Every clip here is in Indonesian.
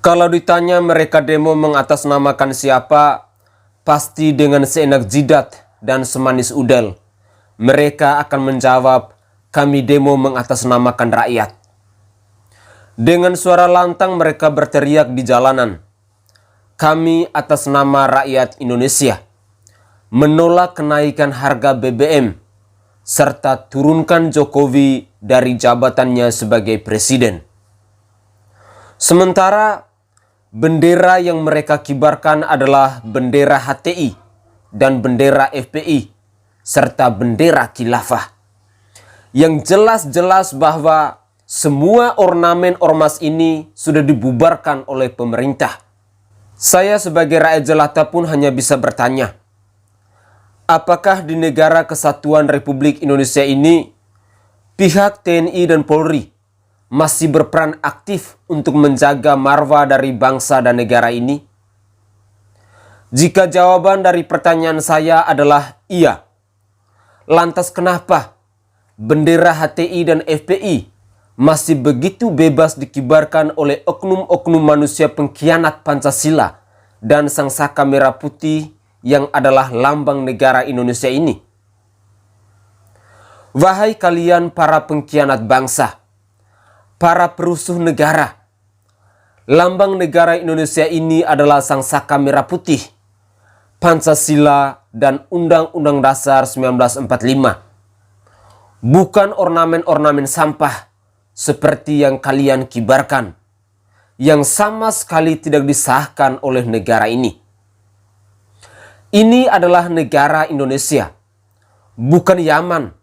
Kalau ditanya mereka demo mengatasnamakan siapa, pasti dengan seenak jidat dan semanis udel. Mereka akan menjawab, kami demo mengatasnamakan rakyat. Dengan suara lantang mereka berteriak di jalanan, kami atas nama rakyat Indonesia menolak kenaikan harga BBM serta turunkan Jokowi dari jabatannya sebagai presiden. Sementara bendera yang mereka kibarkan adalah bendera HTI dan bendera FPI serta bendera khilafah. Yang jelas-jelas bahwa semua ornamen ormas ini sudah dibubarkan oleh pemerintah. Saya sebagai rakyat jelata pun hanya bisa bertanya, apakah di negara kesatuan Republik Indonesia ini pihak TNI dan Polri masih berperan aktif untuk menjaga marwah dari bangsa dan negara ini? Jika jawaban dari pertanyaan saya adalah iya, lantas kenapa bendera HTI dan FPI masih begitu bebas dikibarkan oleh oknum-oknum manusia pengkhianat Pancasila dan Sang Saka Merah Putih yang adalah lambang negara Indonesia ini? Wahai kalian para pengkhianat bangsa, para perusuh negara, lambang negara Indonesia ini adalah Sang Saka Merah Putih, Pancasila, dan Undang-Undang Dasar 1945. Bukan ornamen-ornamen sampah seperti yang kalian kibarkan, yang sama sekali tidak disahkan oleh negara ini. Ini adalah negara Indonesia, bukan Yaman,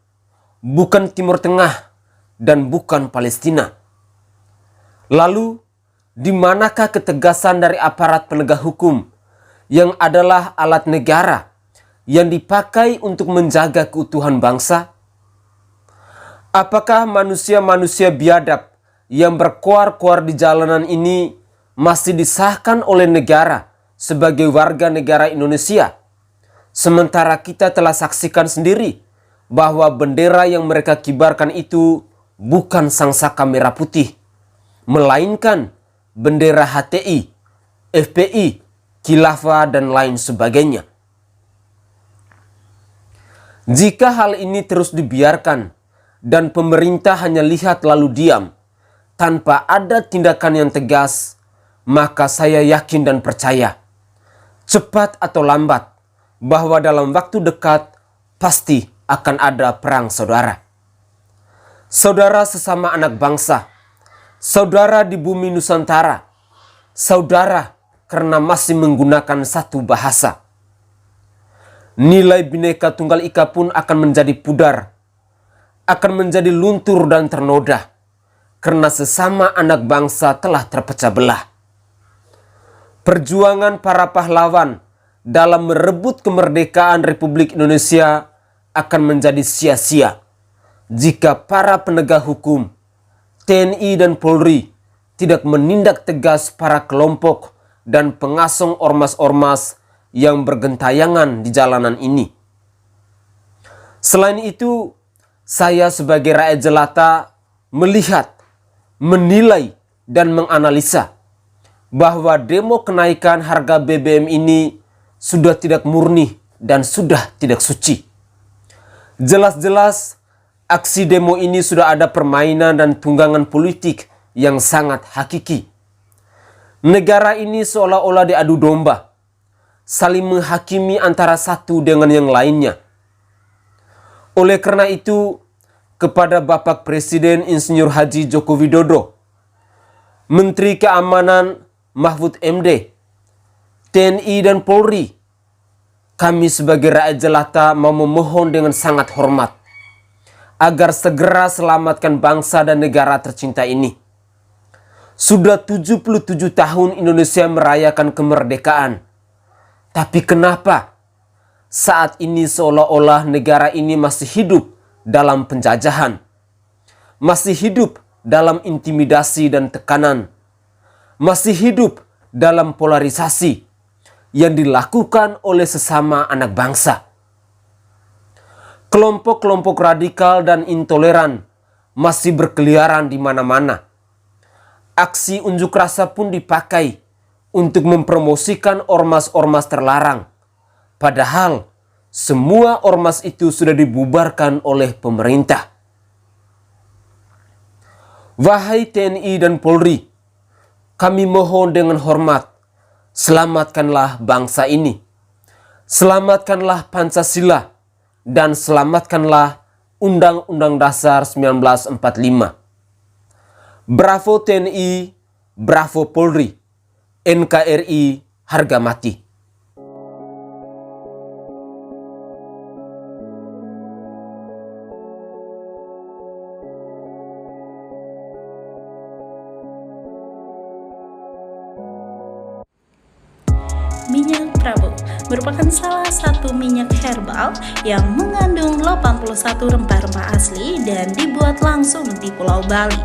bukan Timur Tengah, dan bukan Palestina. Lalu, di manakah ketegasan dari aparat penegak hukum yang adalah alat negara yang dipakai untuk menjaga keutuhan bangsa? Apakah manusia-manusia biadab yang berkoar-koar di jalanan ini masih disahkan oleh negara sebagai warga negara Indonesia? Sementara kita telah saksikan sendiri bahwa bendera yang mereka kibarkan itu bukan Sang Saka Merah Putih, melainkan bendera HTI, FPI, khilafah, dan lain sebagainya. Jika hal ini terus dibiarkan dan pemerintah hanya lihat lalu diam tanpa ada tindakan yang tegas, maka saya yakin dan percaya, cepat atau lambat, bahwa dalam waktu dekat pasti akan ada perang saudara. Saudara sesama anak bangsa, saudara di bumi Nusantara, saudara karena masih menggunakan satu bahasa. Nilai Bhinneka Tunggal Ika pun akan menjadi pudar, akan menjadi luntur dan ternoda, karena sesama anak bangsa telah terpecah belah. Perjuangan para pahlawan dalam merebut kemerdekaan Republik Indonesia akan menjadi sia-sia jika para penegak hukum, TNI dan Polri tidak menindak tegas para kelompok dan pengasong ormas-ormas yang bergentayangan di jalanan ini. Selain itu, saya sebagai rakyat jelata melihat, menilai, dan menganalisa bahwa demo kenaikan harga BBM ini sudah tidak murni dan sudah tidak suci. Jelas-jelas aksi demo ini sudah ada permainan dan tunggangan politik yang sangat hakiki. Negara ini seolah-olah diadu domba, saling menghakimi antara satu dengan yang lainnya. Oleh karena itu, kepada Bapak Presiden Insinyur Haji Joko Widodo, Menteri Keamanan Mahfud MD, TNI dan Polri, kami sebagai rakyat jelata mau memohon dengan sangat hormat agar segera selamatkan bangsa dan negara tercinta ini. Sudah 77 tahun Indonesia merayakan kemerdekaan. Tapi kenapa saat ini seolah-olah negara ini masih hidup dalam penjajahan, masih hidup dalam intimidasi dan tekanan, masih hidup dalam polarisasi yang dilakukan oleh sesama anak bangsa. Kelompok-kelompok radikal dan intoleran masih berkeliaran di mana-mana. Aksi unjuk rasa pun dipakai untuk mempromosikan ormas-ormas terlarang. Padahal semua ormas itu sudah dibubarkan oleh pemerintah. Wahai TNI dan Polri, kami mohon dengan hormat, selamatkanlah bangsa ini. Selamatkanlah Pancasila dan selamatkanlah Undang-Undang Dasar 1945. Bravo TNI, bravo Polri, NKRI harga mati. Minyak Prabu merupakan salah satu minyak herbal yang mengandung 81 rempah-rempah asli dan dibuat langsung di Pulau Bali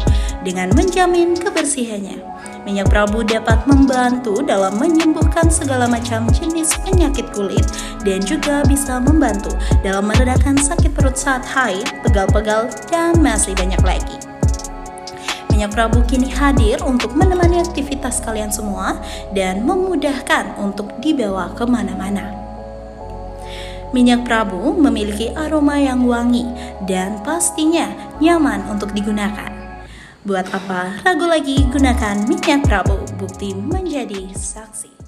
dengan menjamin kebersihannya. Minyak Prabu dapat membantu dalam menyembuhkan segala macam jenis penyakit kulit dan juga bisa membantu dalam meredakan sakit perut saat haid, pegal-pegal, dan masih banyak lagi. Minyak Prabu kini hadir untuk menemani aktivitas kalian semua dan memudahkan untuk dibawa kemana-mana. Minyak Prabu memiliki aroma yang wangi dan pastinya nyaman untuk digunakan. Buat apa ragu lagi, gunakan minyak Prabu, bukti menjadi saksi.